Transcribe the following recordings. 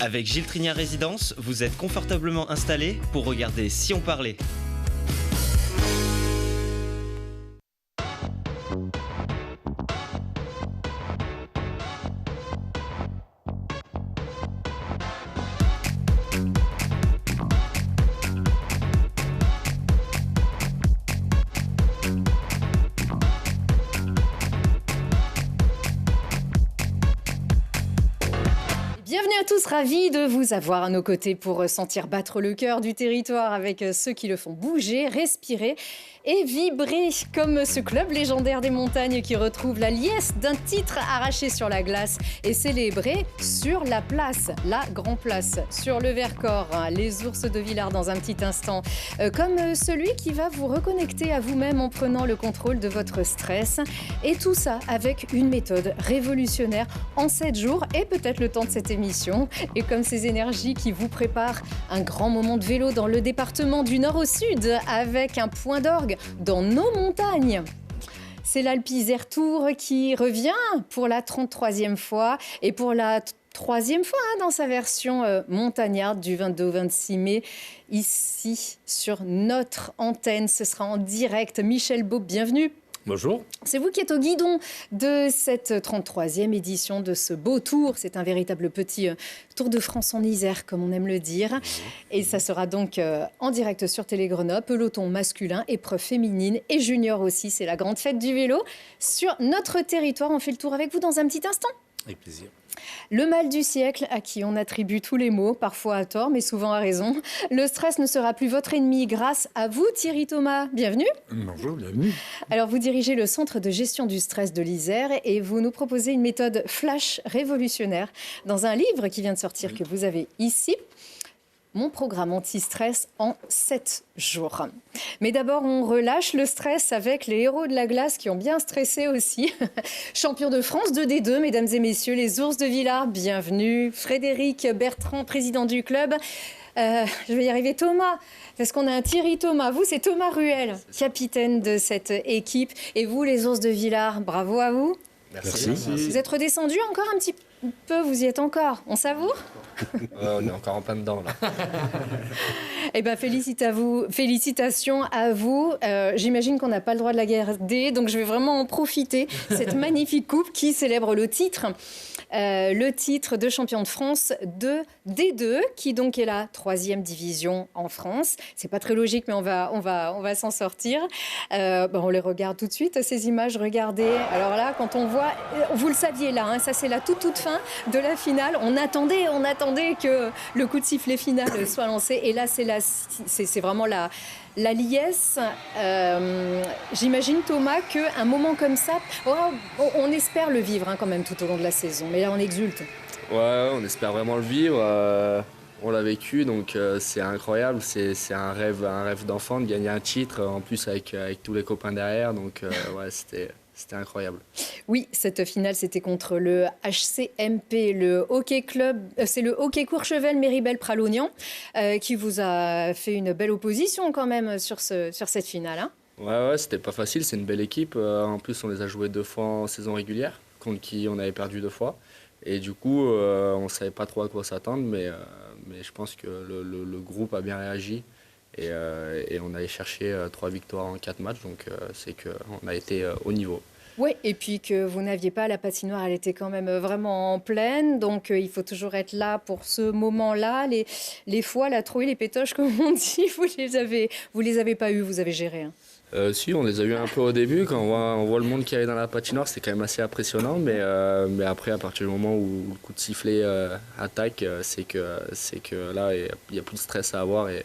Avec Gilles Trinière Résidence, vous êtes confortablement installé pour regarder Si on parlait. Bienvenue à tous, ravis de vous avoir à nos côtés pour sentir battre le cœur du territoire avec ceux qui le font bouger, respirer et vibrer comme ce club légendaire des montagnes qui retrouve la liesse d'un titre arraché sur la glace et célébré sur la place, la Grand Place, sur le Vercors, les ours de Villars dans un petit instant, comme celui qui va vous reconnecter à vous-même en prenant le contrôle de votre stress et tout ça avec une méthode révolutionnaire en 7 jours et peut-être le temps de cette émission et comme ces énergies qui vous préparent un grand moment de vélo dans le département du nord au sud avec un point d'orgue dans nos montagnes. C'est l'Alpizère Tour qui revient pour la 33e fois et pour la troisième fois dans sa version montagnarde du 22 au 26 mai. Ici, sur notre antenne, ce sera en direct. Michel Beau, bienvenue. Bonjour. C'est vous qui êtes au guidon de cette 33e édition de ce beau tour. C'est un véritable petit Tour de France en Isère, comme on aime le dire. Et ça sera donc en direct sur Télé Grenoble, peloton masculin, épreuve féminine et junior aussi. C'est la grande fête du vélo sur notre territoire. On fait le tour avec vous dans un petit instant. Avec plaisir. Le mal du siècle, à qui on attribue tous les maux, parfois à tort, mais souvent à raison. Le stress ne sera plus votre ennemi grâce à vous, Thierry Thomas. Bienvenue. Bonjour, bienvenue. Alors, vous dirigez le centre de gestion du stress de l'Isère et vous nous proposez une méthode flash révolutionnaire dans un livre qui vient de sortir que vous avez ici. Mon programme anti-stress en 7 jours. Mais d'abord, on relâche le stress avec les héros de la glace qui ont bien stressé aussi. Champion de France de D2, mesdames et messieurs, les ours de Villars, bienvenue. Frédéric Bertrand, président du club. Je vais y arriver, Thomas, parce qu'on a un Thierry Thomas. Vous, c'est Thomas Ruel, capitaine de cette équipe. Et vous, les ours de Villars, bravo à vous. Merci. Vous êtes redescendu encore un petit peu, vous y êtes encore. On savoure ? On est encore en plein dedans, là. Eh bien, félicitations à vous. J'imagine qu'on n'a pas le droit de la garder, donc je vais vraiment en profiter. Cette magnifique coupe qui célèbre le titre de champion de France de D2, qui donc est la 3e division en France. C'est pas très logique, mais on va s'en sortir. On les regarde tout de suite, ces images, regardez. Alors là, quand on voit, vous le saviez là, hein, ça c'est la toute fin de la finale. On attendait que le coup de sifflet final soit lancé. Et là, c'est vraiment la liesse. J'imagine, Thomas, qu'un moment comme ça, on espère le vivre quand même tout au long de la saison. Mais là, on exulte. Ouais, on espère vraiment le vivre. On l'a vécu, donc c'est incroyable. C'est un rêve d'enfant de gagner un titre, en plus avec tous les copains derrière. Donc ouais, c'était incroyable. Oui, cette finale, c'était contre le HCMP, le hockey club. C'est le hockey Courchevel Méribel-Pralognan qui vous a fait une belle opposition quand même sur cette finale. Hein. Ouais, c'était pas facile. C'est une belle équipe. En plus, on les a joués 2 fois en saison régulière, contre qui on avait perdu 2 fois. Et du coup, on savait pas trop à quoi s'attendre, mais je pense que le groupe a bien réagi. Et on allait chercher 3 victoires en 4 matchs, donc c'est qu'on a été au niveau. Oui, et puis que vous n'aviez pas la patinoire, elle était quand même vraiment en pleine, donc il faut toujours être là pour ce moment-là. Les foies, la trouille, les pétoches, comme on dit, vous les avez pas eues, vous avez géré. Hein. Si, on les a eu un peu au début, quand on voit le monde qui arrive dans la patinoire, c'est quand même assez impressionnant, mais après, à partir du moment où le coup de sifflet attaque, c'est que là, il n'y a plus de stress à avoir et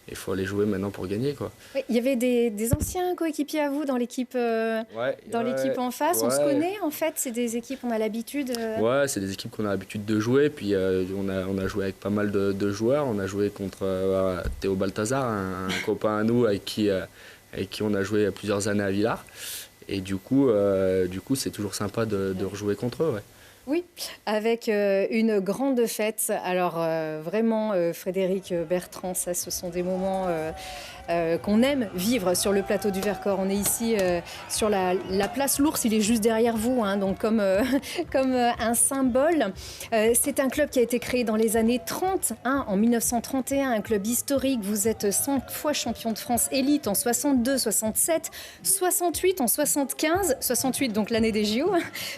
il faut aller jouer maintenant pour gagner, quoi. Oui, il y avait des anciens coéquipiers à vous dans l'équipe l'équipe en face. Ouais. On se connaît, en fait, c'est des équipes, on a l'habitude. Ouais, c'est des équipes qu'on a l'habitude de jouer, puis on a joué avec pas mal de joueurs. On a joué contre Théo Balthazar, un copain à nous avec qui on a joué plusieurs années à Villars. Et du coup c'est toujours sympa de rejouer contre eux. Ouais. Oui, avec une grande fête. Alors vraiment, Frédéric Bertrand, ça, ce sont des moments qu'on aime vivre sur le plateau du Vercors. On est ici sur la place L'Ours, il est juste derrière vous, hein, donc comme un symbole. C'est un club qui a été créé dans les années 30, hein, en 1931, un club historique. Vous êtes 5 fois champion de France élite en 62, 67, 68, en 75, 68 donc l'année des JO,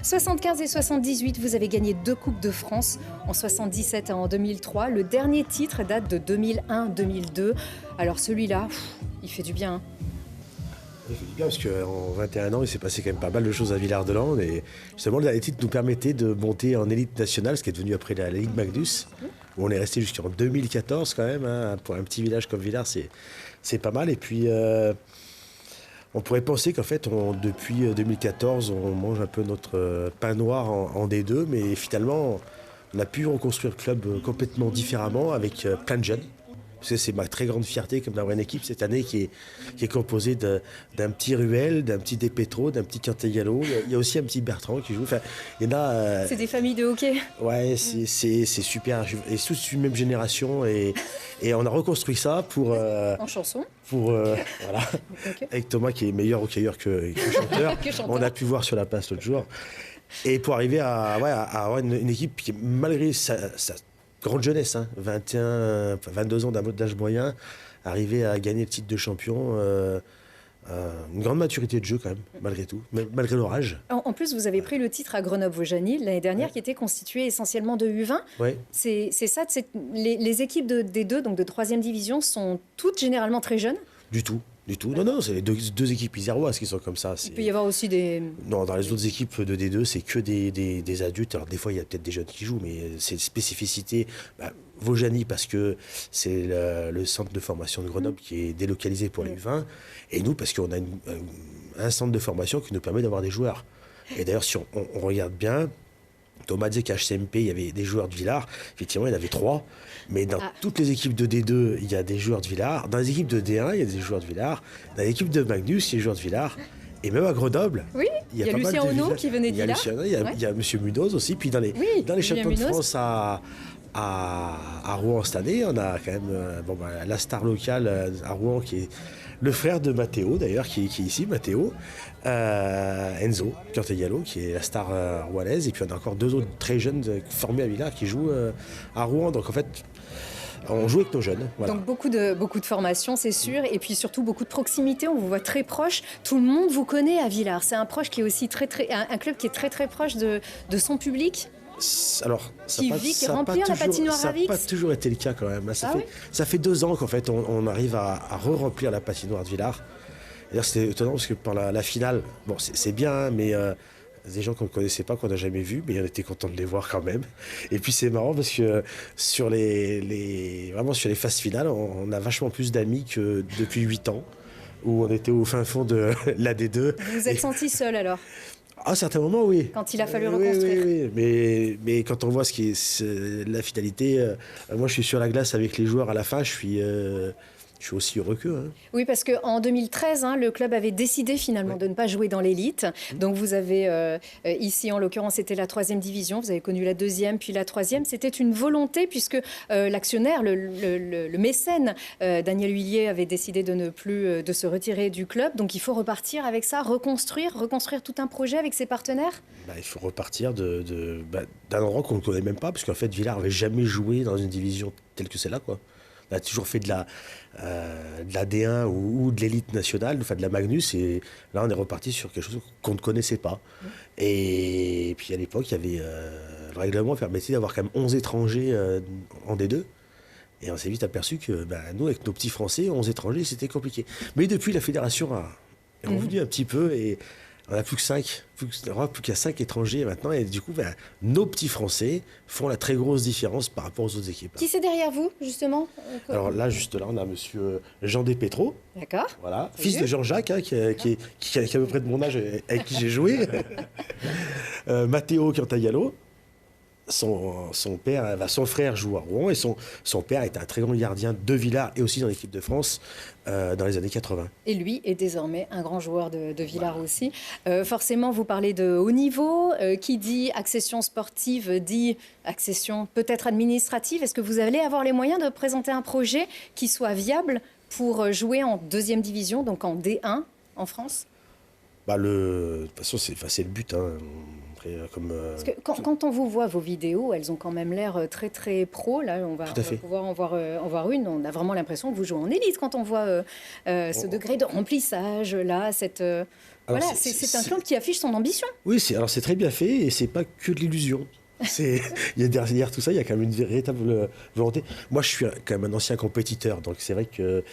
75 et 78. Vous avez gagné 2 Coupes de France en 77 et en 2003. Le dernier titre date de 2001-2002. Alors celui-là, il fait du bien. Hein. Il fait du bien parce qu'en 21 ans, il s'est passé quand même pas mal de choses à Villard-de-Lans. Et justement, le dernier titre nous permettait de monter en élite nationale, ce qui est devenu après la Ligue Magnus, où on est resté jusqu'en 2014 quand même. Hein. Pour un petit village comme Villars, c'est pas mal. Et puis, on pourrait penser qu'en fait, depuis 2014, on mange un peu notre pain noir en D2, mais finalement, on a pu reconstruire le club complètement différemment avec plein de jeunes. Parce que c'est ma très grande fierté comme d'avoir une équipe cette année qui est composée d'un petit Ruel, d'un petit Despetro, d'un petit Quintet-Gallo. Il y a aussi un petit Bertrand qui joue. Enfin, il y en a. C'est des familles de hockey. Ouais, c'est super. Et tous une même génération. Et on a reconstruit ça pour. En chanson. Voilà. Okay. Avec Thomas qui est meilleur hockeyeur que chanteur. On a pu voir sur la place l'autre jour. Et pour arriver à avoir une équipe qui, malgré sa grande jeunesse, hein, 22 ans d'âge moyen, arriver à gagner le titre de champion, une grande maturité de jeu quand même, malgré tout, malgré l'orage. En plus, vous avez pris le titre à Grenoble-Vaujanil l'année dernière, qui était constitué essentiellement de U20. Ouais. C'est ça, les équipes des deux, donc de 3e division, sont toutes généralement très jeunes. Du tout. Non, c'est les deux équipes iséroises qui sont comme ça. Il peut y avoir aussi des... Non, dans les autres équipes de D2, c'est que des adultes. Alors des fois, il y a peut-être des jeunes qui jouent, mais c'est une spécificité. Vaujany, parce que c'est le centre de formation de Grenoble qui est délocalisé pour les U20. Et nous, parce qu'on a un centre de formation qui nous permet d'avoir des joueurs. Et d'ailleurs, si on regarde bien, Thomas disait qu'à HCMP, il y avait des joueurs de Villars. Effectivement, il y en avait 3. Mais dans toutes les équipes de D2, il y a des joueurs de Villars. Dans les équipes de D1, il y a des joueurs de Villars. Dans l'équipe de Magnus, il y a des joueurs de Villars. Et même à Grenoble, oui, il y a Lucien Onod qui venait de Villars. Il y a M. Munoz aussi. Puis dans les champions de France à Rouen cette année, on a quand même la star locale à Rouen qui est le frère de Matteo, d'ailleurs, qui est ici, Matteo. Enzo Quintet-Gallo, qui est la star rouennaise. Et puis on a encore 2 autres très jeunes formés à Villars qui jouent à Rouen. Donc en fait, on joue avec nos jeunes. Voilà. Donc beaucoup de formation, c'est sûr. Et puis surtout beaucoup de proximité. On vous voit très proche. Tout le monde vous connaît à Villars. C'est un proche qui est aussi un club qui est très très proche de son public. Alors, qui remplit la patinoire à Vix. Ça n'a pas toujours été le cas quand même. Ça fait 2 ans qu'en fait on arrive à re-remplir la patinoire de Villars. D'ailleurs, c'était étonnant parce que pendant la finale, bon, c'est bien, hein, mais des gens qu'on ne connaissait pas, qu'on n'a jamais vus, mais on était content de les voir quand même. Et puis c'est marrant parce que sur vraiment sur les phases finales, on a vachement plus d'amis que depuis 8 ans, où on était au fin fond de la D2. Vous vous êtes senti seul alors? À certains moments, oui. Quand il a fallu reconstruire. Oui. Mais quand on voit ce qui est la finalité, moi je suis sur la glace avec les joueurs à la fin, je suis aussi heureux qu'eux. Hein. Oui, parce qu'en 2013, le club avait décidé finalement de ne pas jouer dans l'élite. Donc vous avez, ici en l'occurrence, c'était la 3e division. Vous avez connu la 2e, puis la 3e. C'était une volonté puisque l'actionnaire, le mécène, Daniel Huillier, avait décidé de se retirer du club. Donc il faut repartir avec ça, reconstruire tout un projet avec ses partenaires. Il faut repartir d'un endroit qu'on ne connaît même pas, parce qu'en fait, Villars n'avait jamais joué dans une division telle que celle-là, quoi. On a toujours fait de la D1 ou de l'élite nationale, enfin de la Magnus, et là on est reparti sur quelque chose qu'on ne connaissait pas. Et puis à l'époque, il y avait le règlement permettait d'avoir quand même 11 étrangers en D2. Et on s'est vite aperçu que nous, avec nos petits Français, 11 étrangers, c'était compliqué. Mais depuis, la fédération est revenue un petit peu et on n'a plus que 5. Plus qu'à 5 étrangers maintenant. Et du coup, nos petits Français font la très grosse différence par rapport aux autres équipes. Qui c'est derrière vous, justement? Alors là, juste là, on a monsieur Jean Despetro. D'accord. Voilà. Fils de Jean-Jacques, qui est à peu près de mon âge, avec qui j'ai joué. Matteo Quintet-Gallo. son frère joue à Rouen et son père était un très grand gardien de Villars et aussi dans l'équipe de France dans les années 80. Et lui est désormais un grand joueur de Villars aussi. Forcément, vous parlez de haut niveau. Qui dit accession sportive dit accession peut-être administrative. Est-ce que vous allez avoir les moyens de présenter un projet qui soit viable pour jouer en deuxième division, donc en D1 en France? De toute façon, c'est le but. Hein. Après, Parce que quand on vous voit vos vidéos, elles ont quand même l'air très très pro. Là, on va pouvoir en voir une. On a vraiment l'impression que vous jouez en élite quand on voit ce degré de remplissage là. C'est un club qui affiche son ambition. Oui, c'est très bien fait et c'est pas que de l'illusion. Il y a derrière tout ça, il y a quand même une véritable volonté. Moi, je suis quand même un ancien compétiteur, donc c'est vrai que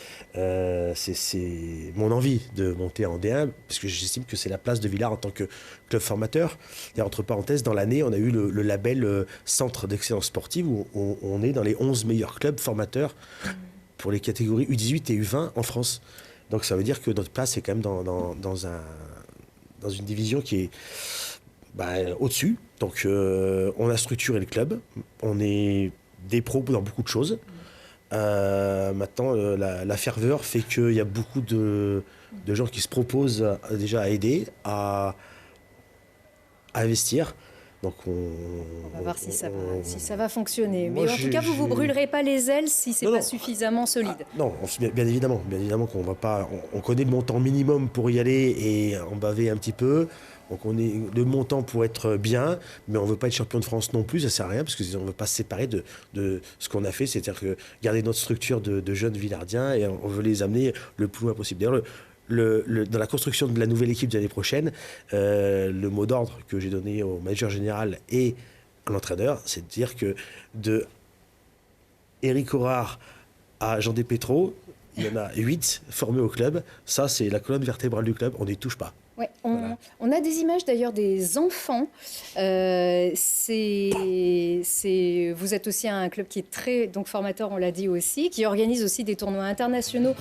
c'est mon envie de monter en D1, parce que j'estime que c'est la place de Villars en tant que club formateur. Et entre parenthèses, dans l'année, on a eu le label Centre d'excellence sportive, où on est dans les 11 meilleurs clubs formateurs pour les catégories U18 et U20 en France. Donc ça veut dire que notre place est quand même dans une division qui est au-dessus. Donc on a structuré le club, on est des pros dans beaucoup de choses. Maintenant, la ferveur fait qu'il y a beaucoup de gens qui se proposent déjà à aider, à investir. Donc on va voir si ça va fonctionner. Mais en tout cas, vous ne vous brûlerez pas les ailes si ce n'est pas suffisamment solide. Non, bien évidemment qu'on va pas. On connaît le montant minimum pour y aller et en baver un petit peu. Donc on est le montant pour être bien, mais on ne veut pas être champion de France non plus, ça ne sert à rien, parce qu'on ne veut pas se séparer de ce qu'on a fait, c'est-à-dire que garder notre structure de jeunes Villardiens et on veut les amener le plus loin possible. D'ailleurs, dans la construction de la nouvelle équipe de l'année prochaine, le mot d'ordre que j'ai donné au manager général et à l'entraîneur, c'est de dire que de Éric Horard à Jean Despétraux, il y en a 8 formés au club. Ça, c'est la colonne vertébrale du club, on n'y touche pas. Ouais, on a des images d'ailleurs des enfants. Vous êtes aussi un club qui est très formateur, on l'a dit aussi, qui organise aussi des tournois internationaux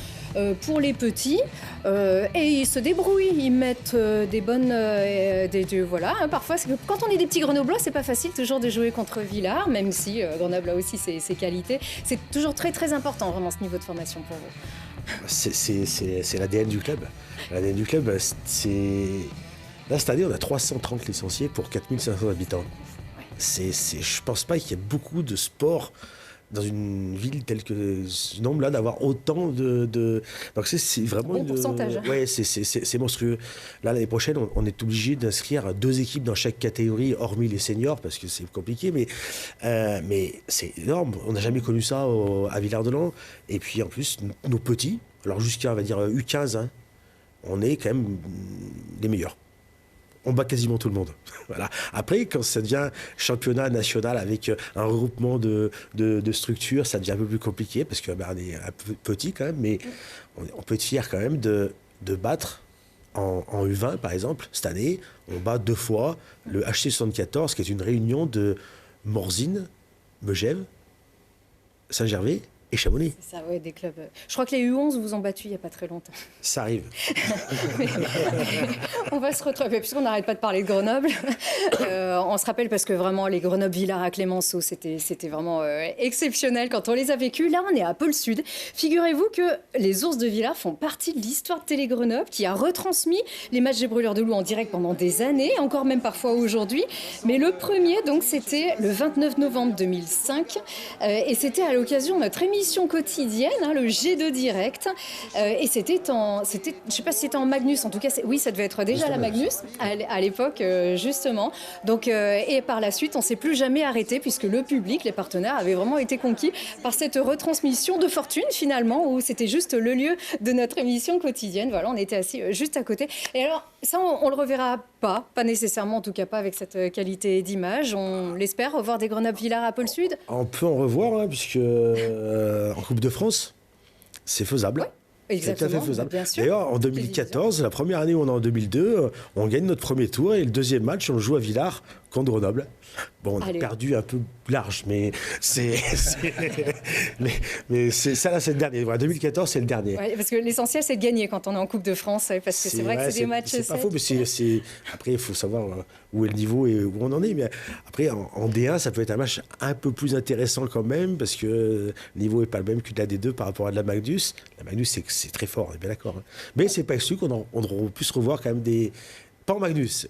pour les petits. Et ils se débrouillent, ils mettent des bonnes... parfois, quand on est des petits Grenoblois, c'est pas facile toujours de jouer contre Villars, même si Grenoble a aussi ses qualités. C'est toujours très très important vraiment ce niveau de formation pour vous. C'est l'ADN du club. L'ADN du club, là, cette année, on a 330 licenciés pour 4500 habitants. Je pense pas qu'il y ait beaucoup de sport dans une ville telle que ce nombre-là, d'avoir autant de... Donc c'est vraiment... Un bon pourcentage. Ouais, c'est monstrueux. Là, l'année prochaine, on est obligé d'inscrire 2 équipes dans chaque catégorie, hormis les seniors, parce que c'est compliqué, mais c'est énorme. On n'a jamais connu ça à Villard-de-Lans. Et puis, en plus, nos petits, alors jusqu'à, on va dire, U15, hein, on est quand même les meilleurs. On bat quasiment tout le monde. Voilà. Après, quand ça devient championnat national avec un regroupement de structures, ça devient un peu plus compliqué parce qu'on est un peu petit quand même, mais on peut être fier quand même de battre en U20, par exemple. Cette année, on bat 2 fois le HC 74, qui est une réunion de Morzine, Megève, Saint-Gervais et Chamonix. C'est ça, ouais, des clubs. Je crois que les U11 vous ont battu il n'y a pas très longtemps. Ça arrive. On va se retrouver, puisqu'on n'arrête pas de parler de Grenoble. On se rappelle parce que vraiment, les Grenoble-Villars à Clémenceau, c'était vraiment exceptionnel quand on les a vécus. Là, on est à Pôle Sud. Figurez-vous que les Ours de Villars font partie de l'histoire de Télé Grenoble, qui a retransmis les matchs des Brûleurs de Loup en direct pendant des années, encore même parfois aujourd'hui. Mais le premier, donc, c'était le 29 novembre 2005. Et c'était à l'occasion de notre émission quotidienne, hein, le G2 Direct. Et c'était je ne sais pas si c'était en Magnus, en tout cas, oui, ça devait être déjà la Magnus à l'époque, justement. Donc, et par la suite, on ne s'est plus jamais arrêté, puisque le public, les partenaires, avaient vraiment été conquis par cette retransmission de fortune, finalement, où c'était juste le lieu de notre émission quotidienne. Voilà, on était assis juste à côté. Et alors, ça, on le reverra pas nécessairement, en tout cas pas avec cette qualité d'image. On l'espère, revoir des Grenoble-Villars à Pôle Sud. On peut en revoir, hein, puisque en Coupe de France, c'est faisable. Ouais. Exactement, c'est tout à fait faisable. Bien sûr. D'ailleurs, en 2014, la première année où on est en 2002, on gagne notre premier tour et le deuxième match, on joue à Villars contre Grenoble. Bon, on a Allez. perdu un peu large, mais mais ça là, c'est le dernier. Voilà, 2014, c'est le dernier. Ouais, parce que l'essentiel, c'est de gagner quand on est en Coupe de France, parce que c'est vrai que c'est des matchs C'est pas secs. faux, mais après, il faut savoir où est le niveau et où on en est. Mais après, en D1, ça peut être un match un peu plus intéressant quand même, parce que le niveau n'est pas le même que de la D2 par rapport à de la Magnus. La Magnus, c'est très fort, on est bien d'accord. Hein. Mais c'est pas exclu qu'on on puisse revoir quand même des... Pas en Magnus.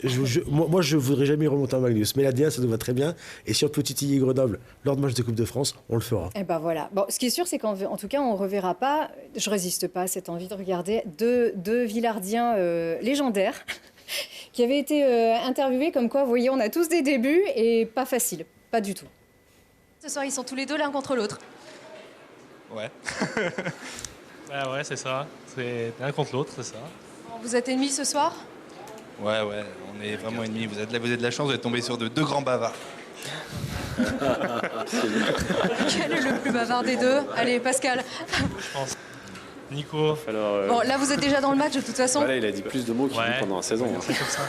Moi, je ne voudrais jamais remonter en Magnus. Mais la D1, ça nous va très bien. Et si on peut titiller Grenoble lors de match de Coupe de France, on le fera. Eh ben voilà. Bon, ce qui est sûr, c'est qu'en tout cas, on ne reverra pas, je résiste pas à cette envie de regarder, deux Villardiens légendaires qui avaient été interviewés comme quoi, vous voyez, on a tous des débuts et pas facile. Pas du tout. Ce soir, ils sont tous les deux l'un contre l'autre. Ouais. Ah ouais, c'est ça. C'est l'un contre l'autre, c'est ça. Vous êtes ennemis ce soir? Ouais, on est vraiment ennemis. Vous avez de la chance, vous êtes tombé sur deux grands bavards. Quel est le plus bavard des deux? Allez, Pascal. Je pense. Nico. Alors, Bon, là, vous êtes déjà dans le match de toute façon. voilà, il a dit plus de mots qu'il dit pendant la saison. Hein. C'est comme ça.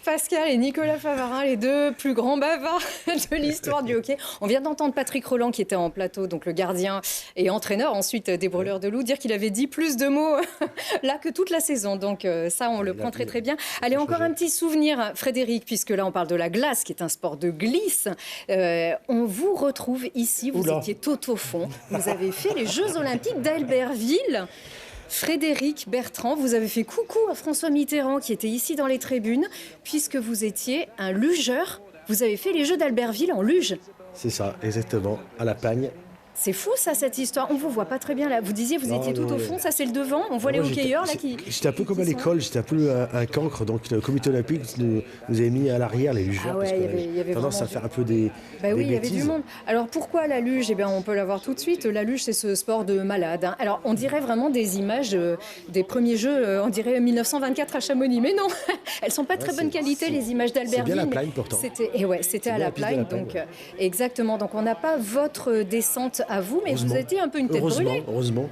Pascal et Nicolas Favarin, les deux plus grands bavards de l'histoire du hockey. On vient d'entendre Patrick Roland, qui était en plateau, donc le gardien et entraîneur ensuite des Brûleurs de Loup, dire qu'il avait dit plus de mots là que toute la saison. Donc ça, on le prend très très bien. Allez, encore un petit souvenir, Frédéric, puisque là, on parle de la glace, qui est un sport de glisse. On vous retrouve ici, vous étiez tout au fond. Vous avez fait les Jeux Olympiques d'Albertville. Frédéric Bertrand, vous avez fait coucou à François Mitterrand qui était ici dans les tribunes, puisque vous étiez un lugeur. Vous avez fait les Jeux d'Albertville en luge. C'est ça, exactement, à la Pagne. C'est fou ça, cette histoire. On vous voit pas très bien là. Vous disiez vous étiez tout au fond, ça c'est le devant. On voit les hockeyeurs là qui... J'étais un peu comme à l'école, j'étais un peu un cancre. Donc le comité olympique nous avait mis à l'arrière les lugeurs. Ah ouais, parce qu'on il y avait tendance vraiment à faire un peu des Bah oui, il y avait bêtises. du monde. Alors pourquoi la luge? Eh bien, on peut la voir tout de suite. La luge, c'est ce sport de malade. Hein. Alors, on dirait vraiment des images des premiers jeux, on dirait 1924 à Chamonix. Mais non, elles sont pas de très bonne qualité, les images d'Albertville. C'est bien la mais Plagne, pourtant. C'était à bien la la piste de Plagne. la Plagne, Donc, ouais. exactement. Donc, on n'a pas votre descente à vous, mais vous Heureusement. étiez un peu une tête brûlée. Heureusement,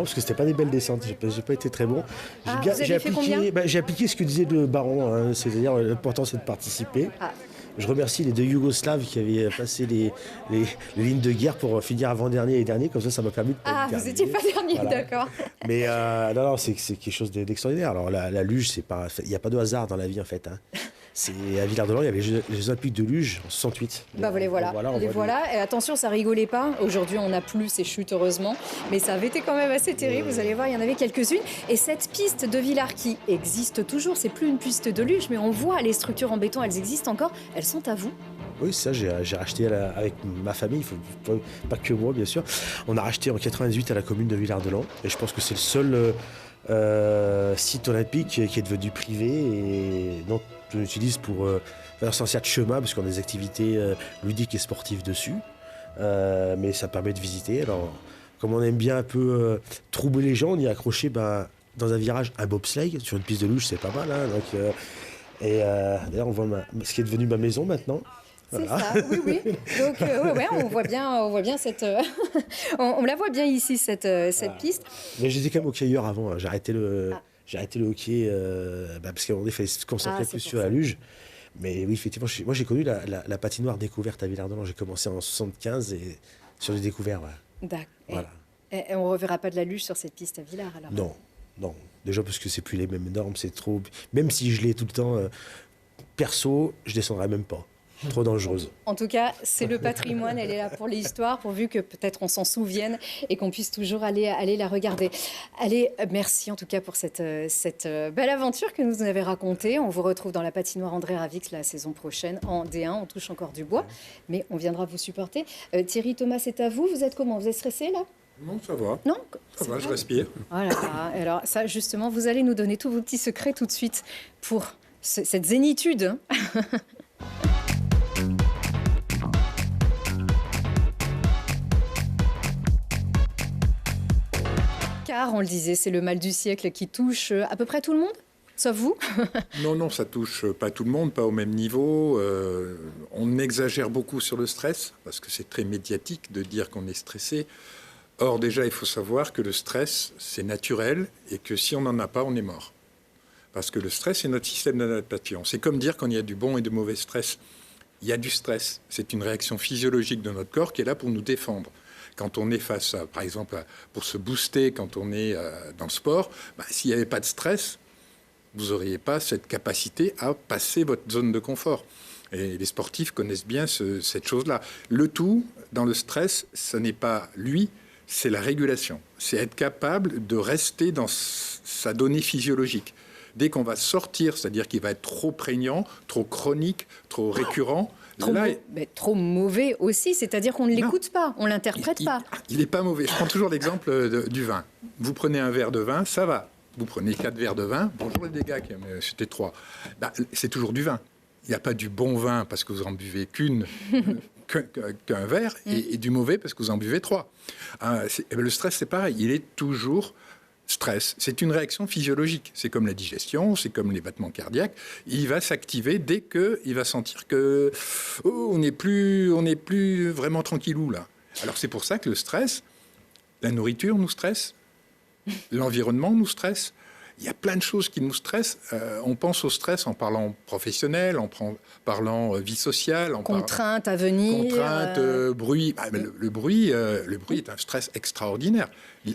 parce que c'était pas des belles descentes. J'ai pas été très bon. Ah, vous avez fait combien? J'ai appliqué ce que disait le baron, hein, c'est-à-dire l'important c'est de participer. Ah. Je remercie les deux Yougoslaves qui avaient passé les lignes de guerre pour finir avant-dernier et dernier, comme ça m'a permis de pas Ah, être vous dernier. n'étiez pas dernier, Voilà. d'accord. Mais non, c'est quelque chose d'extraordinaire. Alors la luge, il n'y a pas de hasard dans la vie en fait. Hein. C'est à Villard-de-Lans, il y avait les Jeux Olympiques de luge en 68. Bah les voilà. Les voilà. Et attention, ça rigolait pas. Aujourd'hui, on n'a plus ces chutes, heureusement. Mais ça avait été quand même assez terrible. Vous allez voir, il y en avait quelques-unes. Et cette piste de Villars qui existe toujours, c'est plus une piste de luge, mais on voit les structures en béton, elles existent encore. Elles sont à vous. Oui, ça, j'ai racheté avec ma famille, pas que moi, bien sûr. On a racheté en 98 à la commune de Villard-de-Lans. Et je pense que c'est le seul site olympique qui est devenu privé et dont je l'utilise pour faire un certain chemin, parce qu'on a des activités ludiques et sportives dessus. Mais ça permet de visiter. Alors, comme on aime bien un peu troubler les gens, on y a accroché dans un virage un bobsleigh sur une piste de luge, c'est pas mal. Hein, donc, d'ailleurs, on voit ce qui est devenu ma maison maintenant. C'est Voilà. ça, oui. Donc, on voit bien cette. on la voit bien ici, cette piste. Mais j'étais quand même hockeyeur avant. Hein. J'ai arrêté le hockey parce qu'à un moment donné, il fallait se concentrer plus sur la luge. Mais oui, effectivement, moi j'ai connu la patinoire découverte à Villard-de-Lans. J'ai commencé en 75 et sur les découverts. Ouais. D'accord. Voilà. Et on ne reverra pas de la luge sur cette piste à Villars alors? Non. Déjà parce que c'est plus les mêmes normes, c'est trop. Même si je l'ai tout le temps, perso, je descendrai même pas. Trop dangereuse. En tout cas, c'est le patrimoine, elle est là pour l'histoire, pourvu que peut-être on s'en souvienne et qu'on puisse toujours aller la regarder. Allez, merci en tout cas pour cette belle aventure que vous nous avez racontée. On vous retrouve dans la patinoire André Ravix la saison prochaine en D1. On touche encore du bois, mais on viendra vous supporter. Thierry, Thomas, c'est à vous. Vous êtes comment? Vous êtes stressé là? Non, ça va. Non? Ça va, je respire. Voilà. Alors ça, justement, vous allez nous donner tous vos petits secrets tout de suite pour cette zénitude. Car, on le disait, c'est le mal du siècle qui touche à peu près tout le monde, sauf vous. Non, ça touche pas tout le monde, pas au même niveau. On exagère beaucoup sur le stress, parce que c'est très médiatique de dire qu'on est stressé. Or, déjà, il faut savoir que le stress, c'est naturel, et que si on n'en a pas, on est mort. Parce que le stress, c'est notre système d'adaptation. C'est comme dire qu'il y a du bon et du mauvais stress. Il y a du stress. C'est une réaction physiologique de notre corps qui est là pour nous défendre. Quand on est face à, par exemple, pour se booster, quand on est dans le sport, s'il n'y avait pas de stress, vous n'auriez pas cette capacité à passer votre zone de confort. Et les sportifs connaissent bien cette chose-là. Le tout, dans le stress, ce n'est pas lui, c'est la régulation. C'est être capable de rester dans sa donnée physiologique. Dès qu'on va sortir, c'est-à-dire qu'il va être trop prégnant, trop chronique, trop récurrent... Trop mauvais aussi, c'est-à-dire qu'on ne l'écoute pas, on ne l'interprète pas. Il n'est pas mauvais. Je prends toujours l'exemple du vin. Vous prenez un verre de vin, ça va. Vous prenez 4 verres de vin, bonjour les dégâts, c'était 3. C'est toujours du vin. Il n'y a pas du bon vin parce que vous en buvez qu'un verre et du mauvais parce que vous en buvez 3. Le stress, c'est pareil. Il est toujours stress. C'est une réaction physiologique. C'est comme la digestion, c'est comme les battements cardiaques. Il va s'activer dès qu'il va sentir que on n'est plus vraiment tranquillou là. Alors c'est pour ça que le stress, la nourriture nous stresse, l'environnement nous stresse. Il y a plein de choses qui nous stressent. On pense au stress en parlant professionnel, en parlant vie sociale. Contraintes à venir. Contraintes, bruit. Le bruit est un stress extraordinaire.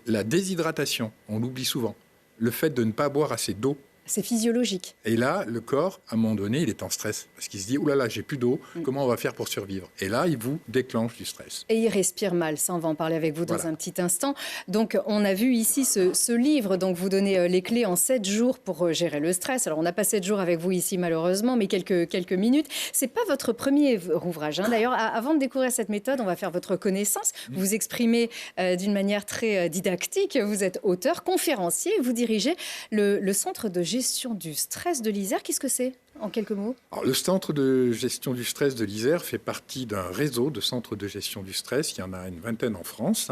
La déshydratation, on l'oublie souvent. Le fait de ne pas boire assez d'eau. C'est physiologique. Et là, le corps, à un moment donné, il est en stress. Parce qu'il se dit, oulala, j'ai plus d'eau, comment on va faire pour survivre? Et là, il vous déclenche du stress. Et il respire mal, ça on va en parler avec vous dans un petit instant. Donc on a vu ici ce livre, donc vous donnez les clés en 7 jours pour gérer le stress. Alors on n'a pas 7 jours avec vous ici malheureusement, mais quelques minutes. C'est pas votre premier ouvrage. D'ailleurs, avant de découvrir cette méthode, on va faire votre connaissance. Vous vous exprimez d'une manière très didactique. Vous êtes auteur, conférencier, vous dirigez le centre de gestion du stress de l'Isère. Qu'est-ce que c'est, en quelques mots? Alors, le centre de gestion du stress de l'Isère fait partie d'un réseau de centres de gestion du stress. Il y en a une vingtaine en France.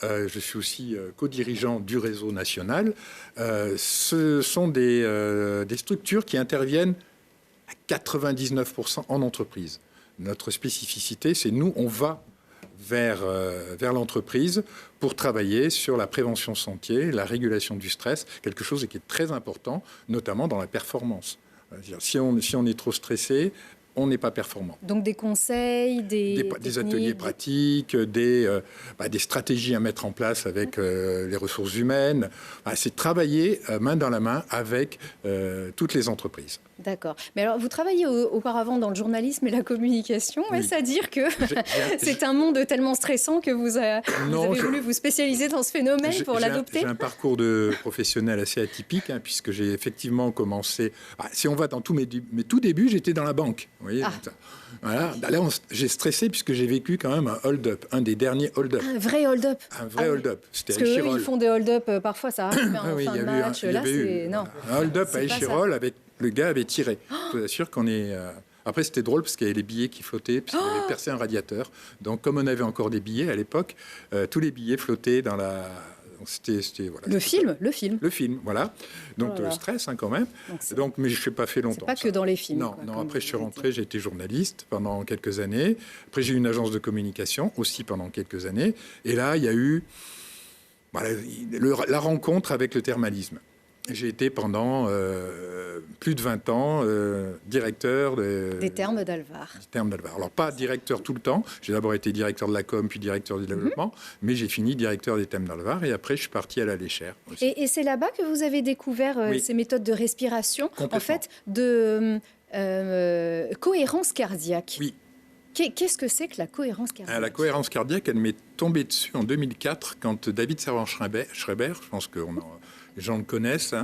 Je suis aussi co-dirigeant du réseau national. Ce sont des structures qui interviennent à 99% en entreprise. Notre spécificité, c'est nous, on va vers l'entreprise pour travailler sur la prévention santé, la régulation du stress, quelque chose qui est très important, notamment dans la performance. Si on est trop stressé, on n'est pas performant. Donc des conseils, des ateliers pratiques, des stratégies à mettre en place avec les ressources humaines. C'est travailler main dans la main avec toutes les entreprises. D'accord. Mais alors, vous travaillez auparavant dans le journalisme et la communication. Oui. Est-ce à dire que c'est un monde tellement stressant que vous avez voulu vous spécialiser dans ce phénomène pour l'adopter? J'ai un parcours de professionnel assez atypique, puisque j'ai effectivement commencé... si on va dans tous mes tout débuts, j'étais dans la banque. Vous voyez, voilà. Là, j'ai stressé puisque j'ai vécu quand même un hold-up, un des derniers hold-up. Un vrai hold-up? Un vrai hold-up. C'était parce qu'eux, ils font des hold-up, parfois ça arrive en fin de match. Là, c'est... Non. Un hold-up à Échirol avec... Le gars avait tiré. Je vous assure qu'on est... Après, c'était drôle parce qu'il y avait les billets qui flottaient, parce qu'il avait percé un radiateur. Donc, comme on avait encore des billets à l'époque, tous les billets flottaient dans la... Voilà, le film. Le film, voilà. Donc, le stress, quand même. Donc, mais je ne l'ai pas fait longtemps. C'est pas que dans les films. Non, après, je suis rentré, j'ai été journaliste pendant quelques années. Après, j'ai eu une agence de communication aussi pendant quelques années. Et là, il y a eu la rencontre avec le thermalisme. J'ai été pendant plus de 20 ans directeur des Thermes d'Alvar. Alors, pas directeur tout le temps. J'ai d'abord été directeur de la com, puis directeur du développement. Mais j'ai fini directeur des Thermes d'Alvar. Et après, je suis parti à la Léchère. Et c'est là-bas que vous avez découvert ces méthodes de respiration, en fait, de cohérence cardiaque. Oui. Qu'est-ce que c'est que la cohérence cardiaque? La cohérence cardiaque, elle m'est tombée dessus en 2004 quand David Servan-Schreiber, je pense que les gens le connaissent,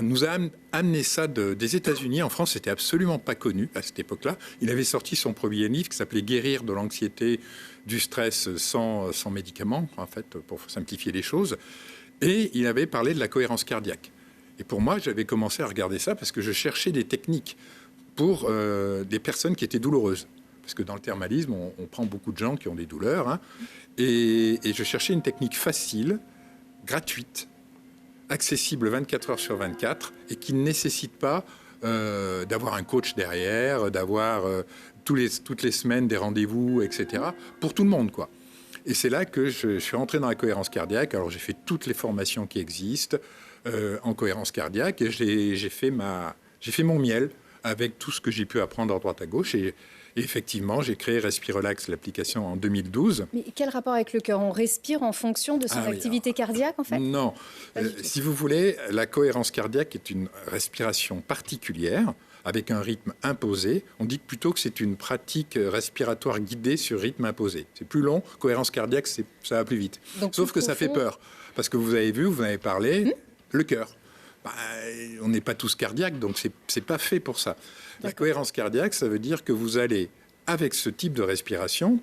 nous a amené ça des États-Unis. En France, c'était absolument pas connu à cette époque-là. Il avait sorti son premier livre qui s'appelait Guérir de l'anxiété, du stress sans médicaments, en fait, pour simplifier les choses. Et il avait parlé de la cohérence cardiaque. Et pour moi, j'avais commencé à regarder ça parce que je cherchais des techniques pour des personnes qui étaient douloureuses. Parce que dans le thermalisme, on prend beaucoup de gens qui ont des douleurs. Et je cherchais une technique facile, gratuite, accessible 24 heures sur 24 et qui ne nécessite pas d'avoir un coach derrière, d'avoir toutes les semaines des rendez-vous, etc. pour tout le monde, quoi. Et c'est là que je suis rentré dans la cohérence cardiaque. Alors j'ai fait toutes les formations qui existent. en cohérence cardiaque et j'ai fait mon miel avec tout ce que j'ai pu apprendre à droite à gauche. Et effectivement, j'ai créé Respirelax, l'application, en 2012. Mais quel rapport avec le cœur? On respire en fonction de son activité cardiaque, en fait? Non. Si vous voulez, la cohérence cardiaque est une respiration particulière, avec un rythme imposé. On dit plutôt que c'est une pratique respiratoire guidée sur rythme imposé. C'est plus long, cohérence cardiaque, ça va plus vite. Donc, sauf que ça fait peur. Parce que vous avez vu, vous en avez parlé, le cœur. On n'est pas tous cardiaques, donc c'est pas fait pour ça. La cohérence cardiaque, ça veut dire que vous allez, avec ce type de respiration,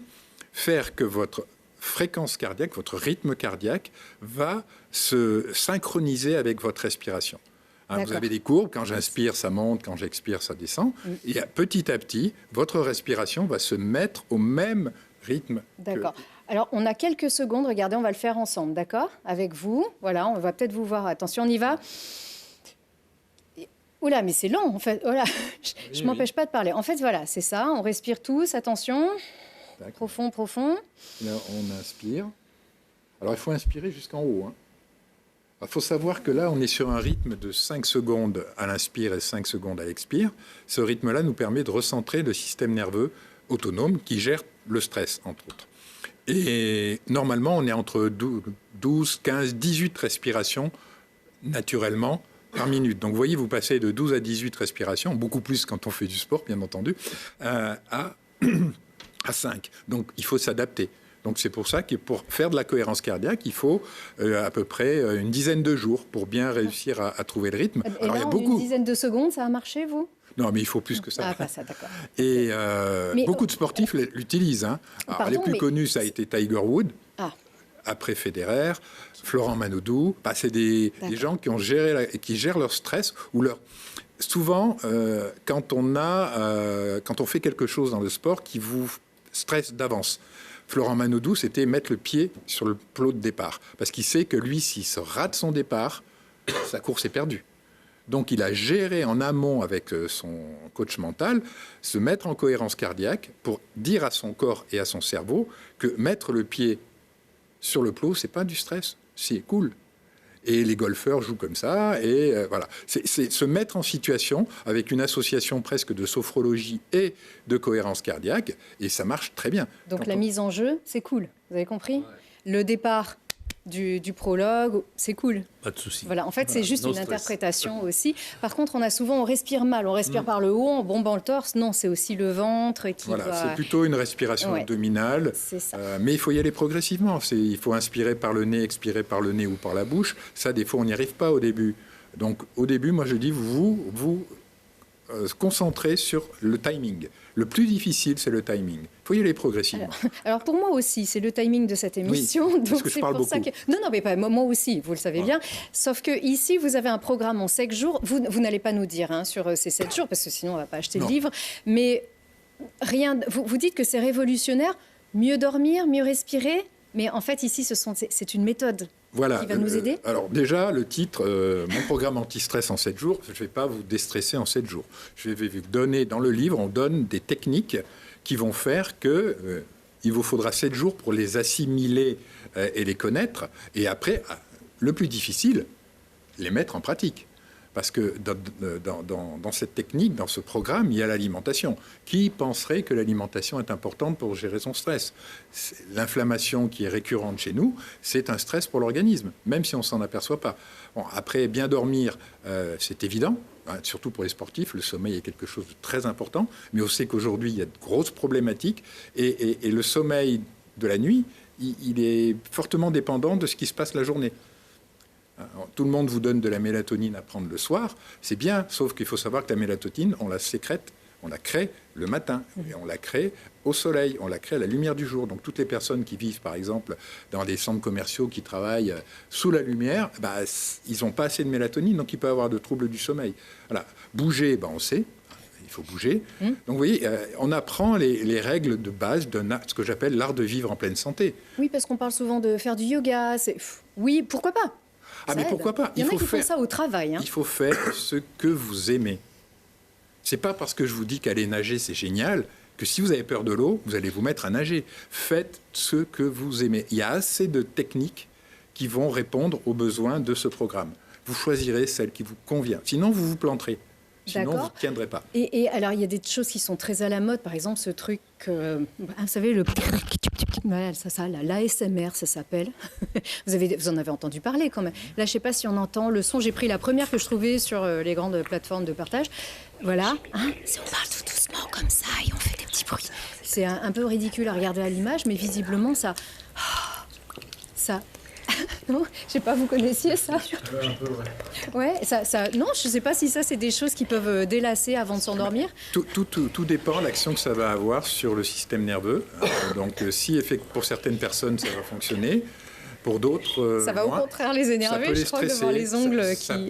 faire que votre fréquence cardiaque, votre rythme cardiaque, va se synchroniser avec votre respiration. Vous avez des courbes, quand j'inspire, ça monte, quand j'expire, ça descend. Et petit à petit, votre respiration va se mettre au même rythme. D'accord. Alors, on a quelques secondes. Regardez, on va le faire ensemble, d'accord? Avec vous. Voilà, on va peut-être vous voir. Attention, on y va. Oula, mais c'est lent, en fait. Voilà. Je ne m'empêche pas de parler. En fait, voilà, c'est ça. On respire tous. Attention. Profond, profond. Là, on inspire. Alors, il faut inspirer jusqu'en haut. Il faut savoir que là, on est sur un rythme de 5 secondes à l'inspire et 5 secondes à l'expire. Ce rythme-là nous permet de recentrer le système nerveux autonome qui gère le stress, entre autres. Et normalement, on est entre 12, 15, 18 respirations naturellement par minute. Donc, vous voyez, vous passez de 12 à 18 respirations, beaucoup plus quand on fait du sport, bien entendu, à 5. Donc, il faut s'adapter. Donc, c'est pour ça que pour faire de la cohérence cardiaque, il faut à peu près une dizaine de jours pour bien réussir à trouver le rythme. Et alors, là, il y a beaucoup... une dizaine de secondes, ça a marché, vous? Non, mais il faut plus que ça. Ah, pas ça, d'accord. Et beaucoup de sportifs l'utilisent. Alors, les plus connus, ça a été Tiger Woods, après Federer, Florent Manodou. C'est des gens qui ont qui gèrent leur stress ou leur... Souvent, quand on fait quelque chose dans le sport qui vous stresse d'avance. Florent Manodou, c'était mettre le pied sur le plot de départ. Parce qu'il sait que lui, s'il se rate son départ, sa course est perdue. Donc, il a géré en amont avec son coach mental, se mettre en cohérence cardiaque pour dire à son corps et à son cerveau que mettre le pied sur le plot, c'est pas du stress, c'est cool. Et les golfeurs jouent comme ça, et voilà. C'est se mettre en situation avec une association presque de sophrologie et de cohérence cardiaque, et ça marche très bien. Donc la mise en jeu, c'est cool, vous avez compris? Le départ du prologue, c'est cool. Pas de souci. Voilà, en fait, c'est juste une interprétation aussi. Par contre, on respire mal, on respire par le haut, en bombant le torse. Non, c'est aussi le ventre qui Voilà, doit... c'est plutôt une respiration abdominale. C'est ça. Mais il faut y aller progressivement. Il faut inspirer par le nez, expirer par le nez ou par la bouche. Ça, des fois, on n'y arrive pas au début. Donc, au début, moi, je dis, vous concentrez sur le timing. Le plus difficile, c'est le timing. Il faut y aller progressivement. Alors pour moi aussi, c'est le timing de cette émission. Oui, donc parce que je parle beaucoup. Non, mais pas moi aussi, vous le savez bien. Sauf que ici, vous avez un programme en 7 jours. Vous n'allez pas nous dire sur ces 7 jours, parce que sinon, on ne va pas acheter le livre. Mais rien. Vous dites que c'est révolutionnaire. Mieux dormir, mieux respirer. Mais en fait, ici, c'est une méthode. Voilà. Qui va nous aider. Alors déjà, le titre, mon programme anti-stress en 7 jours, je ne vais pas vous déstresser en 7 jours. Je vais vous donner, dans le livre, on donne des techniques qui vont faire que il vous faudra 7 jours pour les assimiler et les connaître. Et après, le plus difficile, les mettre en pratique. Parce que dans cette technique, dans ce programme, il y a l'alimentation. Qui penserait que l'alimentation est importante pour gérer son stress? L'inflammation qui est récurrente chez nous, c'est un stress pour l'organisme, même si on ne s'en aperçoit pas. Bon, après, bien dormir, c'est évident, surtout pour les sportifs. Le sommeil est quelque chose de très important. Mais on sait qu'aujourd'hui, il y a de grosses problématiques. Et le sommeil de la nuit, il est fortement dépendant de ce qui se passe la journée. Alors, tout le monde vous donne de la mélatonine à prendre le soir, c'est bien, sauf qu'il faut savoir que la mélatonine, on la sécrète, on la crée le matin, et on la crée au soleil, on la crée à la lumière du jour. Donc toutes les personnes qui vivent, par exemple, dans des centres commerciaux qui travaillent sous la lumière, ils n'ont pas assez de mélatonine, donc ils peuvent avoir de troubles du sommeil. Voilà. Bouger, on sait, il faut bouger. Donc vous voyez, on apprend les règles de base de ce que j'appelle l'art de vivre en pleine santé. Oui, parce qu'on parle souvent de faire du yoga. Oui, pourquoi pas? Mais pourquoi pas? Il y en a qui font ça au travail. Il faut faire ce que vous aimez. C'est pas parce que je vous dis qu'aller nager, c'est génial, que si vous avez peur de l'eau, vous allez vous mettre à nager. Faites ce que vous aimez. Il y a assez de techniques qui vont répondre aux besoins de ce programme. vous choisirez celle qui vous convient. Sinon, vous vous planterez. Sinon, vous ne tiendrez pas. Et alors, il y a des choses qui sont très à la mode. Par exemple, ce truc, vous savez, l'ASMR, ça s'appelle. Vous en avez entendu parler quand même. Là, je ne sais pas si on entend le son. J'ai pris la première que je trouvais sur les grandes plateformes de partage. Voilà. Hein, on parle tout doucement comme ça et on fait des petits bruits. C'est un peu ridicule à regarder à l'image, mais visiblement, ça... Non, je sais pas, vous connaissiez ça? Un peu, ouais. Non, je sais pas si ça, c'est des choses qui peuvent délasser avant de s'endormir. Tout dépend de l'action que ça va avoir sur le système nerveux. Donc, si pour certaines personnes, ça va fonctionner, pour d'autres, ça va au contraire les énerver, je crois, de voir les ongles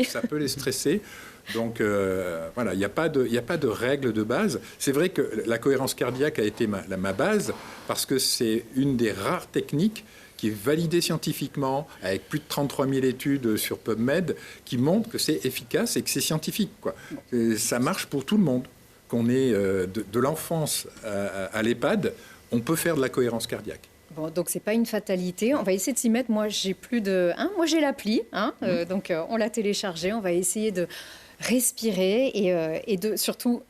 ça peut les stresser. Donc, voilà, il n'y a pas de règle de base. C'est vrai que la cohérence cardiaque a été ma base parce que c'est une des rares techniques qui est validée scientifiquement, avec plus de 33 000 études sur PubMed, qui montrent que c'est efficace et que c'est scientifique, quoi. Ça marche pour tout le monde. Qu'on ait de l'enfance à l'EHPAD, on peut faire de la cohérence cardiaque. Bon, donc c'est pas une fatalité. On va essayer de s'y mettre. Moi, j'ai moi, j'ai l'appli, donc on l'a téléchargée. On va essayer de respirer et de surtout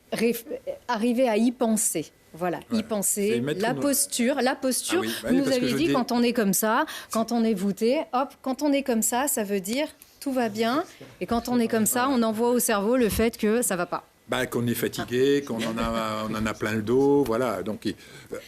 arriver à y penser. Voilà, y penser, la posture. Vous nous avez dit quand on est comme ça, quand on est voûté, hop, quand on est comme ça veut dire tout va bien. Et quand on est comme ça, on envoie au cerveau le fait que ça va pas. Qu'on est fatigué, qu'on en a plein le dos, voilà. Donc,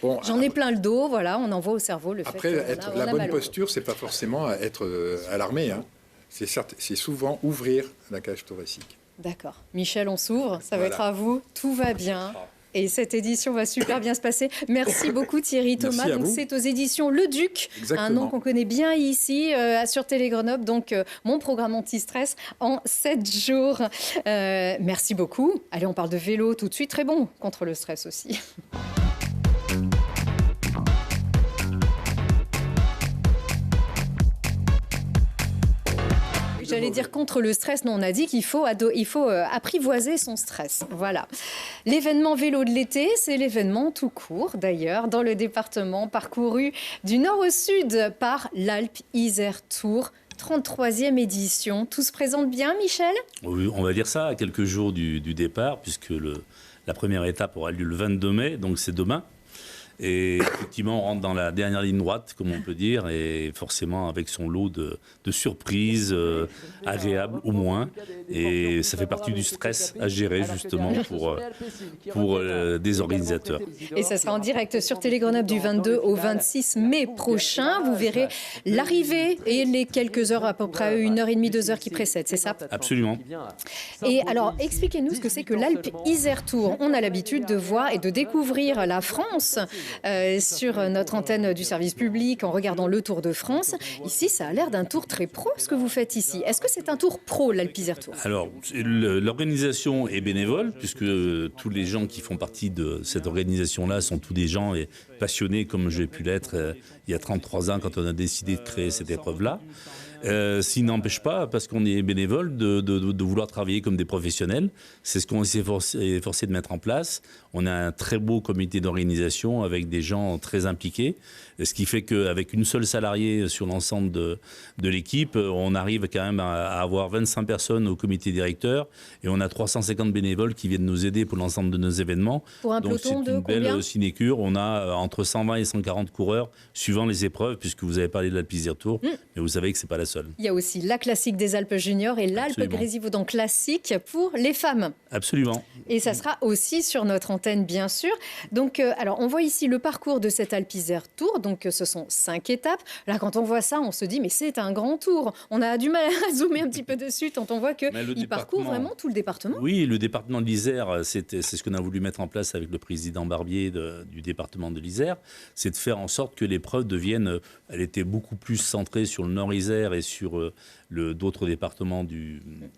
j'en ai plein le dos, voilà, on envoie au cerveau le fait que la bonne posture, c'est pas forcément être alarmé, hein. C'est souvent ouvrir la cage thoracique. D'accord. Michel, on s'ouvre, ça va être à vous, tout va bien. Et cette édition va super bien se passer. Merci beaucoup Thierry Thomas. Donc c'est aux éditions Le Duc, un nom qu'on connaît bien ici sur Télé Grenoble. Donc mon programme anti-stress en 7 jours. Merci beaucoup. Allez, on parle de vélo tout de suite. Très bon contre le stress aussi. J'allais dire contre le stress. Non, on a dit qu'il faut apprivoiser son stress. Voilà. L'événement vélo de l'été, c'est l'événement tout court, d'ailleurs, dans le département, parcouru du nord au sud par l'Alpe Isère Tour. 33e édition. Tout se présente bien, Michel? Oui, on va dire ça, à quelques jours du départ, puisque la première étape aura lieu le 22 mai, donc c'est demain. Et effectivement, on rentre dans la dernière ligne droite, comme on peut dire, et forcément avec son lot de surprises agréables au moins. Et ça fait partie du stress à gérer justement pour des organisateurs. Et ça sera en direct sur Télé Grenoble du 22 au 26 mai prochain. Vous verrez l'arrivée et les quelques heures, à peu près 1h30, 2 heures qui précèdent, c'est ça? Absolument. Et alors, expliquez-nous ce que c'est que l'Alpe Isère Tour. On a l'habitude de voir et de découvrir la France sur notre antenne du service public en regardant le Tour de France. Ici, ça a l'air d'un tour très pro, ce que vous faites ici. Est-ce que c'est un tour pro, l'Alpe Isère Tour? Alors, l'organisation est bénévole, puisque tous les gens qui font partie de cette organisation-là sont tous des gens passionnés, comme j'ai pu l'être il y a 33 ans quand on a décidé de créer cette épreuve-là. S'il n'empêche pas, parce qu'on est bénévole, de vouloir travailler comme des professionnels. C'est ce qu'on s'est forcé de mettre en place. On a un très beau comité d'organisation avec des gens très impliqués, ce qui fait qu'avec une seule salariée sur l'ensemble de l'équipe, on arrive quand même à avoir 25 personnes au comité directeur et on a 350 bénévoles qui viennent nous aider pour l'ensemble de nos événements. Pour un peloton de combien ? Donc c'est une belle sinécure. On a entre 120 et 140 coureurs suivant les épreuves, puisque vous avez parlé de l'Alpe Isère Tour, mais vous savez que c'est pas la seule. Il y a aussi la classique des Alpes juniors et l'Alpe Grésivaudan classique pour les femmes. Absolument. Et ça sera aussi sur notre antenne, bien sûr. Donc, alors, on voit ici le parcours de cette Alpe Isère Tour. Donc, ce sont 5 étapes. Là, quand on voit ça, on se dit, mais c'est un grand tour. On a du mal à zoomer un petit peu dessus quand on voit qu'il parcourt vraiment tout le département. Oui, le département de l'Isère, c'est ce qu'on a voulu mettre en place avec le président Barbier du département de l'Isère. C'est de faire en sorte que l'épreuve devienne... Elle était beaucoup plus centrée sur le Nord-Isère et sur d'autres départements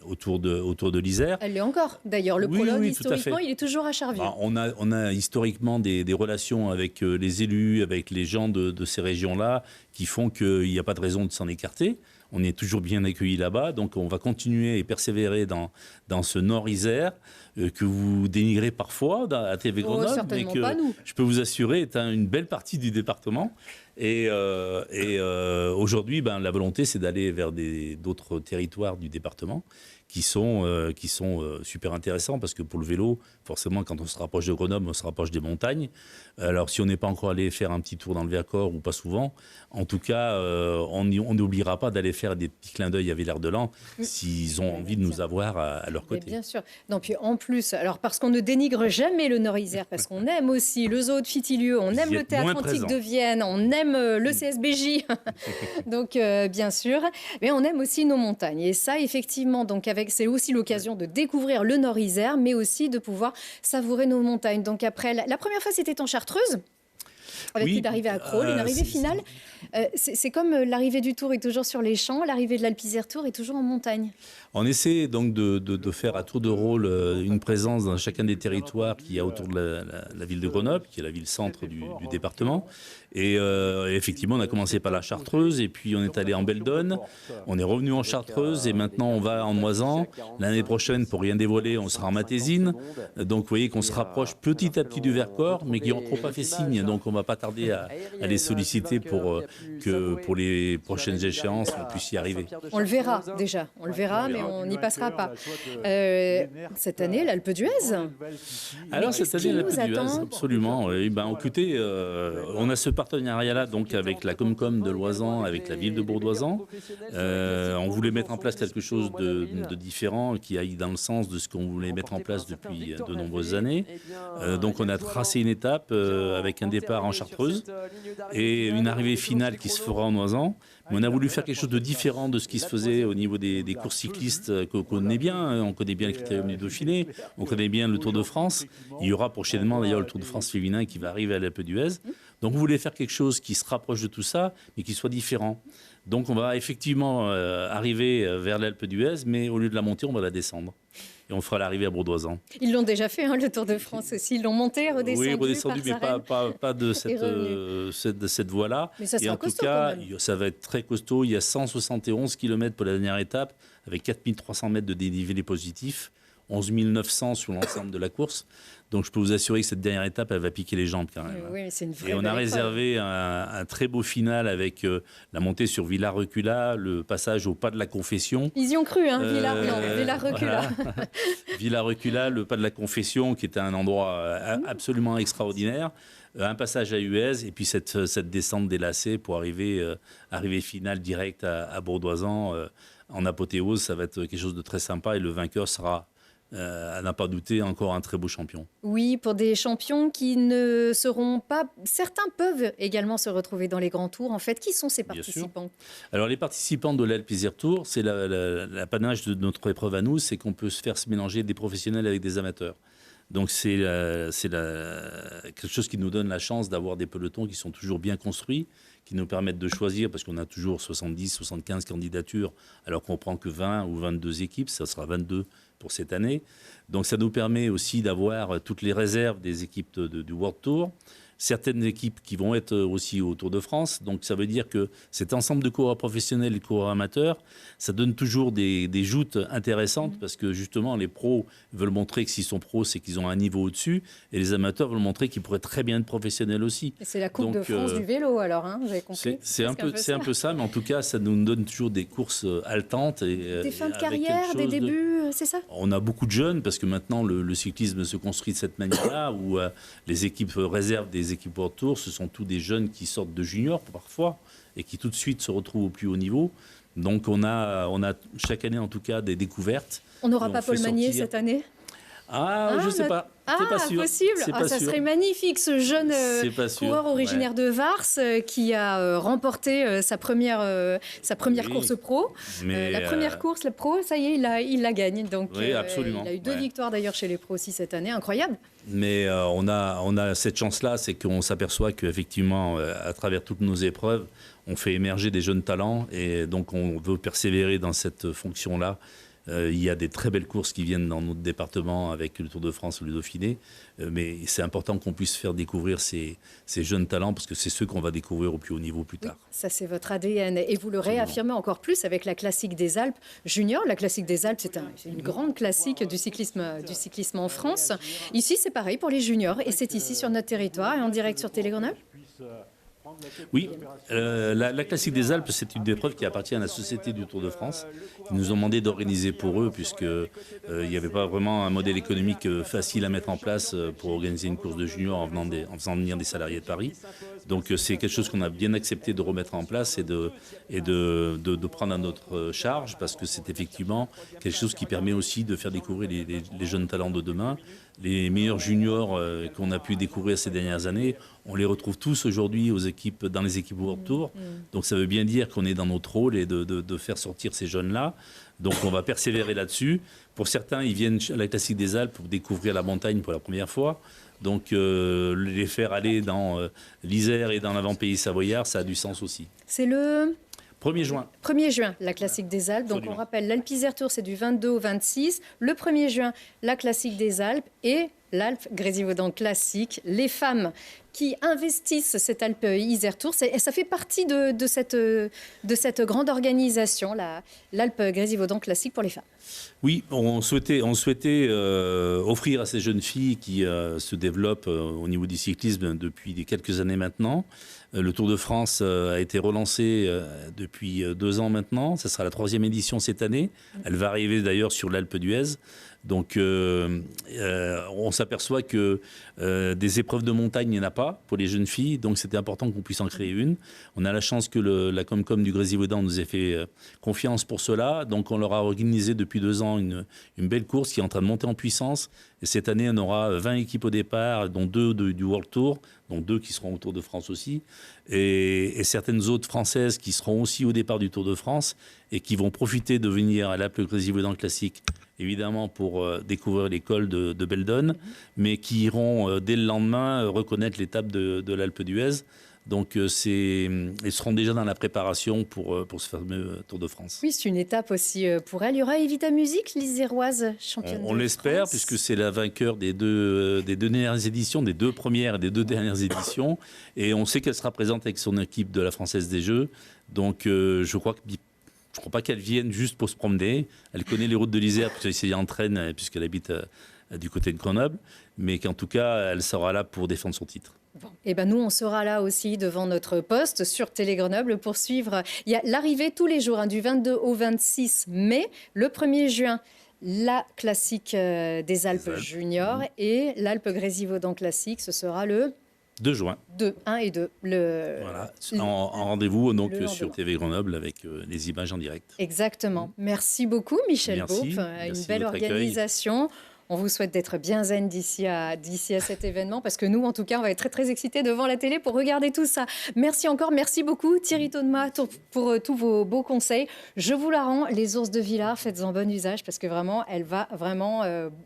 autour de l'Isère. Elle l'est encore, d'ailleurs. Le prologue, historiquement, il est toujours à Charviers. On a historiquement des relations avec les élus, avec les gens de ces régions-là, qui font qu'il n'y a pas de raison de s'en écarter. On est toujours bien accueillis là-bas, donc on va continuer et persévérer dans ce Nord-Isère que vous dénigrez parfois à TV Grenoble, mais que je peux vous assurer est une belle partie du département. Et aujourd'hui, la volonté, c'est d'aller vers d'autres territoires du département qui sont super intéressants, parce que pour le vélo, forcément, quand on se rapproche de Grenoble, on se rapproche des montagnes. Alors, si on n'est pas encore allé faire un petit tour dans le Vercors, ou pas souvent, en tout cas, on n'oubliera pas d'aller faire des petits clins d'œil à Villard-de-Lans s'ils ont envie de nous avoir à leur côté. Mais bien sûr. Non, puis en plus, alors parce qu'on ne dénigre jamais le Nord-Isère, parce qu'on aime aussi le zoo de Fitilieu, on aime le Théâtre Antique de Vienne, on aime le CSBJ, donc bien sûr, mais on aime aussi nos montagnes. Et ça, effectivement, donc c'est aussi l'occasion de découvrir le Nord-Isère, mais aussi de pouvoir savourer nos montagnes. Donc après, la première fois, c'était en Chartreuse, avec une arrivée à Crolles, une arrivée finale. C'est comme l'arrivée du Tour est toujours sur les champs, l'arrivée de l'Alpe-d'Huez Tour est toujours en montagne. On essaie donc de faire à tour de rôle une présence dans chacun des territoires qu'il y a autour de la ville de Grenoble, qui est la ville centre du département. Et effectivement, on a commencé par la Chartreuse, et puis on est allé en Beldonne, on est revenu en Chartreuse, et maintenant on va en Moisan. L'année prochaine, pour rien dévoiler, on sera en Matésine. Donc vous voyez qu'on se rapproche petit à petit du Vercors, mais qui n'ont encore pas fait signe. Donc on ne va pas tarder à les solliciter pour que pour les prochaines échéances, on puisse y arriver. On le verra déjà, mais on n'y passera pas. Cette année, l'Alpe-d'Huez. Alors cette année, l'Alpe-d'Huez, absolument. Écoutez, on a ce partenariat-là donc avec la Comcom de Loisan, avec la ville de Bourdoisan. On voulait mettre en place quelque chose de différent qui aille dans le sens de ce qu'on voulait mettre en place depuis de nombreuses années. Donc on a tracé une étape avec un départ en Chartreuse et une arrivée finale qui se fera en Loisan. Mais on a voulu faire quelque chose de différent de ce qui se faisait au niveau des courses cyclistes qu'on connaît bien. On connaît bien le Critérium du Dauphiné, on connaît bien le Tour de France. Il y aura prochainement d'ailleurs le Tour de France féminin qui va arriver à l'Alpe-d'Huez. Donc on voulait faire quelque chose qui se rapproche de tout ça, mais qui soit différent. Donc on va effectivement arriver vers l'Alpe-d'Huez, mais au lieu de la monter, on va la descendre. Et on fera l'arrivée à Bourdoisan. Ils l'ont déjà fait, le Tour de France aussi. Ils l'ont monté, redescendu. Oui, redescendu, mais pas de cette voie-là. Mais ça et en tout cas, ça va être très costaud. Il y a 171 km pour la dernière étape, avec 4300 mètres de dénivelé positif, 11 900 sur l'ensemble de la course. Donc je peux vous assurer que cette dernière étape, elle va piquer les jambes quand même. Oui, c'est une vraie et on a réservé un très beau final avec la montée sur Villars-Recula, le passage au pas de la Confession. Ils y ont cru, Villars-Recula. Voilà. Villars-Recula, le pas de la Confession, qui était un endroit absolument extraordinaire. Un passage à Huez et puis cette descente des lacets pour arriver finale directe à Bourdoisan en apothéose. Ça va être quelque chose de très sympa et le vainqueur sera, à n'en pas douter, encore un très beau champion. Oui, pour des champions qui ne seront pas... Certains peuvent également se retrouver dans les grands tours. En fait, qui sont ces participants ? Alors, les participants de l'Alpe-d'Huez Tour, c'est l'apanage de notre épreuve à nous, c'est qu'on peut se faire se mélanger des professionnels avec des amateurs. Donc c'est quelque chose qui nous donne la chance d'avoir des pelotons qui sont toujours bien construits, qui nous permettent de choisir, parce qu'on a toujours 70, 75 candidatures, alors qu'on ne prend que 20 ou 22 équipes, ça sera 22 pour cette année. Donc ça nous permet aussi d'avoir toutes les réserves des équipes du World Tour, certaines équipes qui vont être aussi au Tour de France. Donc ça veut dire que cet ensemble de coureurs professionnels et de coureurs amateurs, ça donne toujours des joutes intéressantes, parce que justement les pros veulent montrer que s'ils sont pros, c'est qu'ils ont un niveau au-dessus, et les amateurs veulent montrer qu'ils pourraient très bien être professionnels aussi. Et c'est la Coupe de France du vélo alors, j'avez compris. C'est un peu ça, mais en tout cas ça nous donne toujours des courses haletantes. Des fins de carrière, des débuts, c'est ça ? On a beaucoup de jeunes, parce que maintenant le cyclisme se construit de cette manière-là, où les équipes réservent des équipes World Tour, ce sont tous des jeunes qui sortent de juniors parfois et qui tout de suite se retrouvent au plus haut niveau. Donc on a chaque année en tout cas des découvertes. On n'aura pas Paul Magnier cette année ? Je ne sais pas. C'est pas sûr. Impossible. Ça serait magnifique, ce jeune coureur originaire de Vars qui a remporté sa première course pro. Mais la première course, le pro, ça y est, il la gagne. Donc, oui, absolument. Il a eu 2 victoires d'ailleurs chez les pros aussi cette année. Incroyable. Mais on a cette chance-là, c'est qu'on s'aperçoit qu'effectivement, à travers toutes nos épreuves, on fait émerger des jeunes talents et donc on veut persévérer dans cette fonction-là. Il y a des très belles courses qui viennent dans notre département avec le Tour de France ou le Dauphiné, mais c'est important qu'on puisse faire découvrir ces jeunes talents, parce que c'est ceux qu'on va découvrir au plus haut niveau plus tard. Oui, ça, c'est votre ADN. Et vous le réaffirmez encore plus avec la Classique des Alpes Junior. La Classique des Alpes, c'est une grande classique du cyclisme en France. Ici, c'est pareil pour les juniors, et c'est ici sur notre territoire et en direct sur Télé Grenoble. Oui, la Classique des Alpes, c'est une épreuve qui appartient à la Société du Tour de France. Ils nous ont demandé d'organiser pour eux, puisqu'il n'y avait pas vraiment un modèle économique facile à mettre en place pour organiser une course de juniors en faisant venir des salariés de Paris. Donc c'est quelque chose qu'on a bien accepté de remettre en place et de prendre à notre charge, parce que c'est effectivement quelque chose qui permet aussi de faire découvrir les jeunes talents de demain. Les meilleurs juniors qu'on a pu découvrir ces dernières années, on les retrouve tous aujourd'hui dans les équipes World Tour. Donc ça veut bien dire qu'on est dans notre rôle et de faire sortir ces jeunes-là. Donc on va persévérer là-dessus. Pour certains, ils viennent à la Classique des Alpes pour découvrir la montagne pour la première fois. Donc les faire aller dans l'Isère et dans l'avant-pays savoyard, ça a du sens aussi. C'est le 1er juin. 1er juin, la Classique des Alpes. Donc Absolument. on rappelle, l'Alpe Isère Tour, c'est du 22 au 26. Le 1er juin, la Classique des Alpes et l'Alpe Grésivaudan Classique. Les femmes qui investissent cette Alpe Isère Tour, ça fait partie de cette grande organisation, l'Alpe Grésivaudan Classique pour les femmes. Oui, on souhaitait offrir à ces jeunes filles qui se développent au niveau du cyclisme depuis quelques années maintenant. Le Tour de France a été relancé depuis 2 ans maintenant. Ça sera la 3e édition cette année. Elle va arriver d'ailleurs sur l'Alpe d'Huez. Donc on s'aperçoit que des épreuves de montagne, il n'y en a pas pour les jeunes filles. Donc c'était important qu'on puisse en créer une. On a la chance que la Comcom du Grésivaudan nous ait fait confiance pour cela. Donc on leur a organisé depuis 2 ans une belle course qui est en train de monter en puissance. Et cette année, on aura 20 équipes au départ, dont 2 du World Tour, donc 2 qui seront au Tour de France aussi, et certaines autres françaises qui seront aussi au départ du Tour de France et qui vont profiter de venir à l'Alpe Grésivaudan Classique, évidemment pour découvrir l'école de Beldon, mais qui iront dès le lendemain reconnaître l'étape de l'Alpe d'Huez. Donc ils seront déjà dans la préparation pour ce fameux Tour de France. Oui, c'est une étape aussi pour elle. Il y aura Evita Music, l'Iséroise championne On de l'espère, France. puisque c'est la vainqueur des deux dernières éditions, des 2 premières et des 2 dernières éditions. Et on sait qu'elle sera présente avec son équipe de la Française des Jeux. Donc je crois pas qu'elle vienne juste pour se promener. Elle connaît les routes de l'Isère, puisqu'elle s'y entraîne, puisqu'elle habite du côté de Grenoble. Mais qu'en tout cas, elle sera là pour défendre son titre. Bon. Et ben nous, on sera là aussi devant notre poste sur Télé Grenoble pour suivre. Il y a l'arrivée tous les jours, du 22 au 26 mai, le 1er juin. La Classique des Alpes Juniors et l'Alpe Grésivaudan Classique, ce sera le 2 juin. 1 et 2. Voilà, en rendez-vous donc le sur lendemain. TV Grenoble avec les images en direct. Exactement. Merci beaucoup, Michel Merci. Beaup. Merci Une belle de votre accueil. organisation. On vous souhaite d'être bien zen d'ici à cet événement, parce que nous, en tout cas, on va être très, très excités devant la télé pour regarder tout ça. Merci encore, merci beaucoup Thierry Taudema pour tous vos beaux conseils. Je vous la rends, les ours de Villars, faites-en bon usage, parce que vraiment, elle va vraiment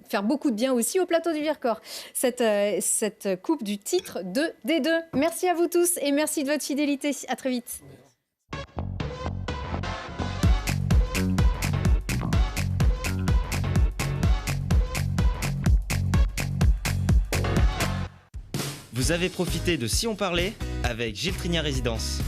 faire beaucoup de bien aussi au plateau du Vercors, cette coupe du titre de D2. Merci à vous tous et merci de votre fidélité. À très vite. Vous avez profité de Si on parlait avec Gilles Trigna Résidence.